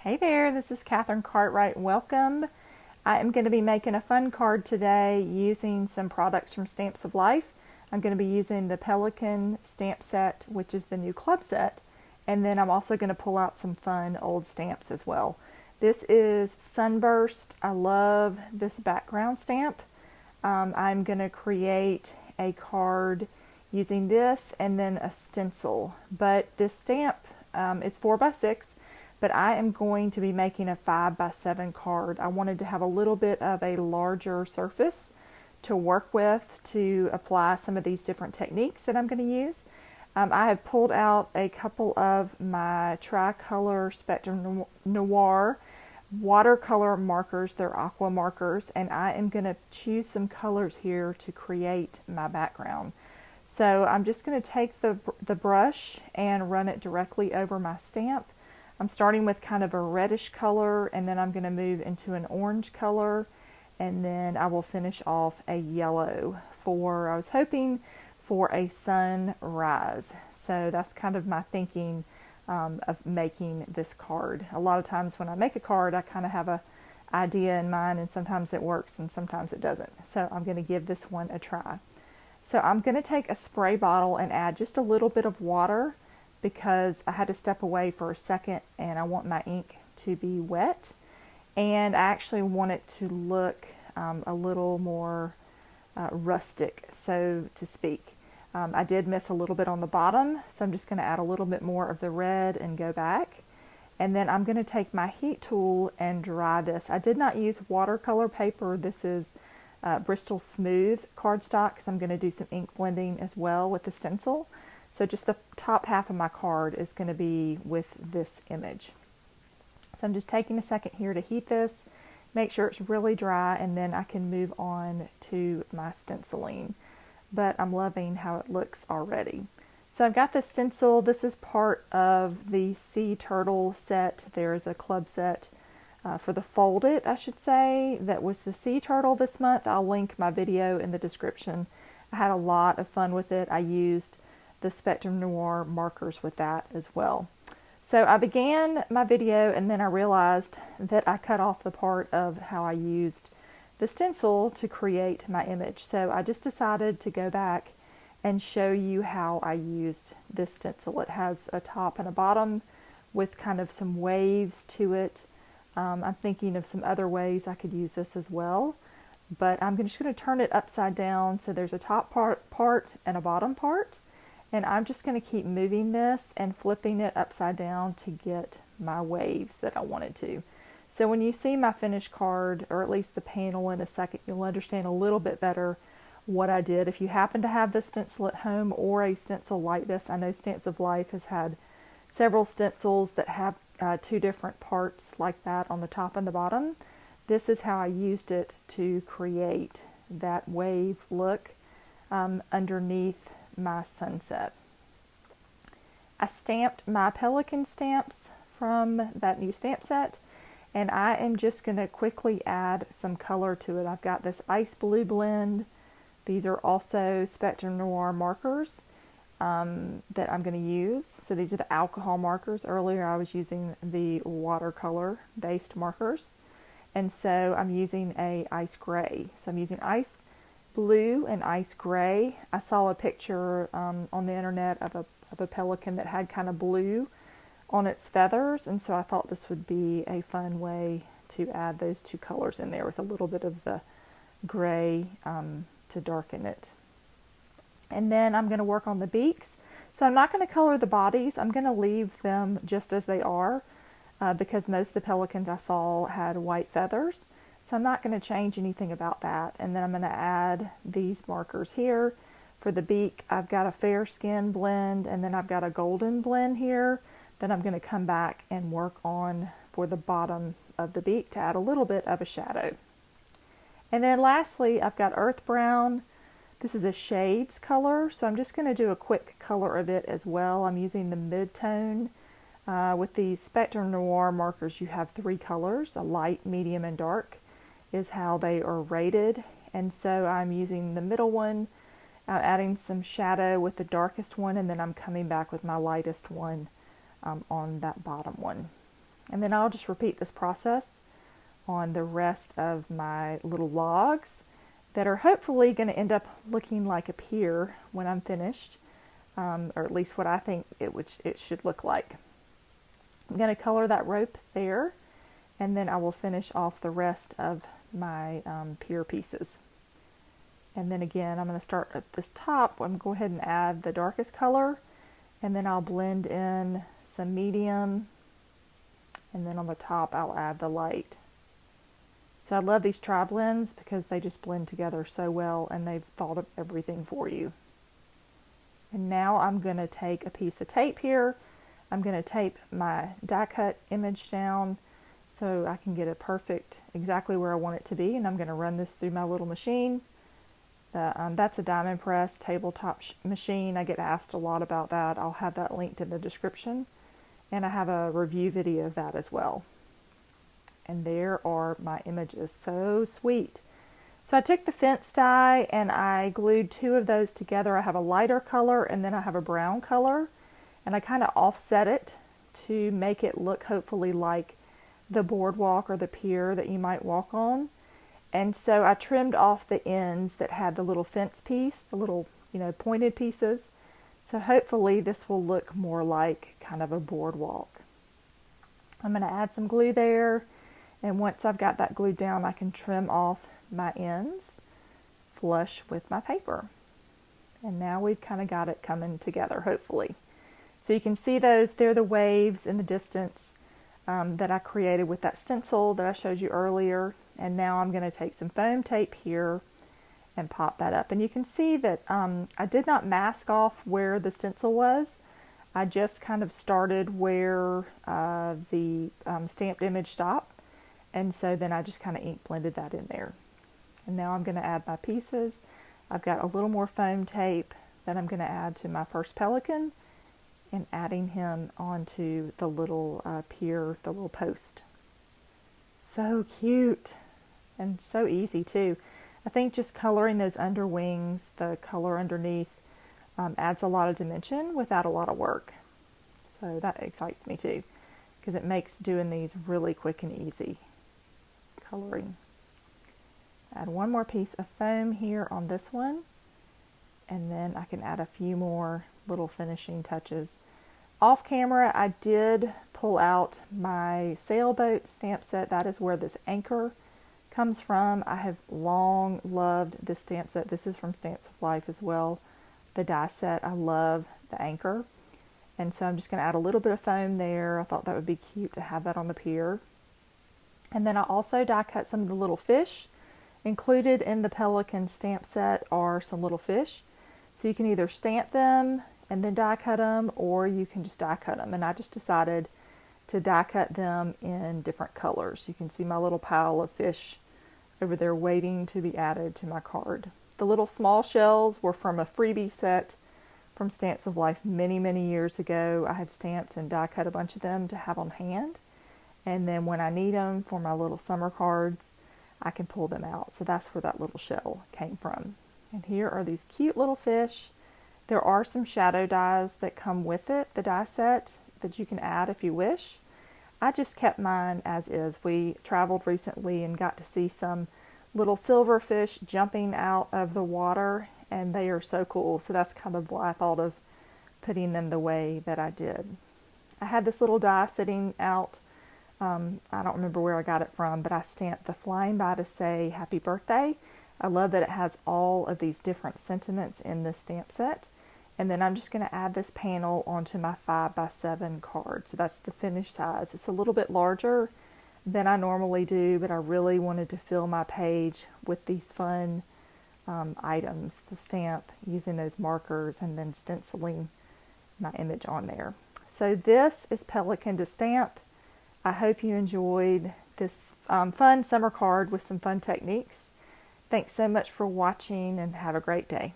Hey there, this is Katherine Cartwright. Welcome. I am going to be making a fun card today using some products from Stamps of Life. I'm going to be using the Pelican stamp set, which is the new club set, and then I'm also going to pull out some fun old stamps as well. This is Sunburst. I love this background stamp. I'm going to create a card using this and then a stencil, but this stamp is 4x6. But I am going to be making a 5x7 card. I wanted to have a little bit of a larger surface to work with to apply some of these different techniques that I'm going to use. I have pulled out a couple of my Tricolour Spectrum Noir watercolor markers. They're aqua markers, and I am going to choose some colors here to create my background. So I'm just going to take the brush and run it directly over my stamp. I'm starting with kind of a reddish color, and then I'm going to move into an orange color, and then I will finish off a yellow I was hoping for a sunrise. So that's kind of my thinking of making this card. A lot of times when I make a card, I kind of have an idea in mind, and sometimes it works and sometimes it doesn't. So I'm going to give this one a try. So I'm going to take a spray bottle and add just a little bit of water, because I had to step away for a second and I want my ink to be wet, and I actually want it to look a little more rustic, so to speak. I did miss a little bit on the bottom, so I'm just going to add a little bit more of the red and go back. And then I'm going to take my heat tool and dry this. I did not use watercolor paper. This is Bristol Smooth cardstock, because I'm going to do some ink blending as well with the stencil. So just the top half of my card is going to be with this image. So I'm just taking a second here to heat this, make sure it's really dry, and then I can move on to my stenciling. But I'm loving how it looks already. So I've got the stencil. This is part of the Sea Turtle set. There is a club set for the Fold It, I should say, that was the Sea Turtle this month. I'll link my video in the description. I had a lot of fun with it. I used the Spectrum Noir markers with that as well. So I began my video, and then I realized that I cut off the part of how I used the stencil to create my image. So I just decided to go back and show you how I used this stencil. It has a top and a bottom with kind of some waves to it. I'm thinking of some other ways I could use this as well, but I'm just going to turn it upside down so there's a top part and a bottom part. And I'm just going to keep moving this and flipping it upside down to get my waves that I wanted to. So when you see my finished card, or at least the panel in a second, you'll understand a little bit better what I did. If you happen to have this stencil at home or a stencil like this, I know Stamps of Life has had several stencils that have two different parts like that on the top and the bottom. This is how I used it to create that wave look underneath my sunset. I stamped my Pelican stamps from that new stamp set, and I am just going to quickly add some color to it. I've got this ice blue blend. These are also Spectrum Noir markers that I'm going to use. So these are the alcohol markers. Earlier I was using the watercolor based markers, and so I'm using a ice gray. So I'm using ice blue and ice gray. I saw a picture on the internet of a pelican that had kind of blue on its feathers, and so I thought this would be a fun way to add those two colors in there with a little bit of the gray to darken it. And then I'm going to work on the beaks. So I'm not going to color the bodies. I'm going to leave them just as they are because most of the pelicans I saw had white feathers. So I'm not going to change anything about that. And then I'm going to add these markers here. For the beak, I've got a fair skin blend, and then I've got a golden blend here that I'm going to come back and work on for the bottom of the beak to add a little bit of a shadow. And then lastly, I've got earth brown. This is a shades color, so I'm just going to do a quick color of it as well. I'm using the mid-tone. With these Spectrum Noir markers, you have three colors, a light, medium, and dark is how they are rated, and so I'm using the middle one, adding some shadow with the darkest one, and then I'm coming back with my lightest one on that bottom one. And then I'll just repeat this process on the rest of my little logs that are hopefully going to end up looking like a pier when I'm finished, or at least what I think it should look like. I'm going to color that rope there, and then I will finish off the rest of my pier pieces. And then again, I'm going to start at this top. I'm going to go ahead and add the darkest color, and then I'll blend in some medium, and then on the top I'll add the light. So I love these tri-blends because they just blend together so well, and they've thought of everything for you. And now I'm going to take a piece of tape here. I'm going to tape my die cut image down so I can get it perfect exactly where I want it to be, and I'm going to run this through my little machine. That's a diamond press tabletop machine. I get asked a lot about that. I'll have that linked in the description, and I have a review video of that as well. And there are my images. So sweet. So I took the fence die and I glued two of those together. I have a lighter color and then I have a brown color, and I kind of offset it to make it look hopefully like the boardwalk or the pier that you might walk on. And so I trimmed off the ends that had the little fence piece, the little, pointed pieces. So hopefully this will look more like kind of a boardwalk. I'm going to add some glue there. And once I've got that glued down, I can trim off my ends flush with my paper. And now we've kind of got it coming together, hopefully. So you can see those, they're the waves in the distance that I created with that stencil that I showed you earlier. And now I'm going to take some foam tape here and pop that up. And you can see that I did not mask off where the stencil was. I just kind of started where the stamped image stopped. And so then I just kind of ink blended that in there. And now I'm going to add my pieces. I've got a little more foam tape that I'm going to add to my first pelican, and adding him onto the little pier, the little post. So cute and so easy too. I think just coloring those under wings, the color underneath, adds a lot of dimension without a lot of work. So that excites me too, because it makes doing these really quick and easy. Coloring. Add one more piece of foam here on this one, and then I can add a few more little finishing touches. Off camera, I did pull out my sailboat stamp set. That is where this anchor comes from. I have long loved this stamp set. This is from Stamps of Life as well. The die set, I love the anchor. And so I'm just going to add a little bit of foam there. I thought that would be cute to have that on the pier. And then I also die cut some of the little fish. Included in the Pelican stamp set are some little fish. So you can either stamp them and then die cut them, or you can just die cut them. And I just decided to die cut them in different colors. You can see my little pile of fish over there waiting to be added to my card. The little small shells were from a freebie set from Stamps of Life many, many years ago. I have stamped and die cut a bunch of them to have on hand. And then when I need them for my little summer cards, I can pull them out. So that's where that little shell came from. And here are these cute little fish. There are some shadow dies that come with it, the die set, that you can add if you wish. I just kept mine as is. We traveled recently and got to see some little silverfish jumping out of the water, and they are so cool. So that's kind of why I thought of putting them the way that I did. I had this little die sitting out. I don't remember where I got it from, but I stamped the flying by to say happy birthday. I love that it has all of these different sentiments in this stamp set. And then I'm just going to add this panel onto my 5x7 card. So that's the finished size. It's a little bit larger than I normally do, but I really wanted to fill my page with these fun items, the stamp, using those markers and then stenciling my image on there. So this is Pelican2stamp. I hope you enjoyed this fun summer card with some fun techniques. Thanks so much for watching, and have a great day.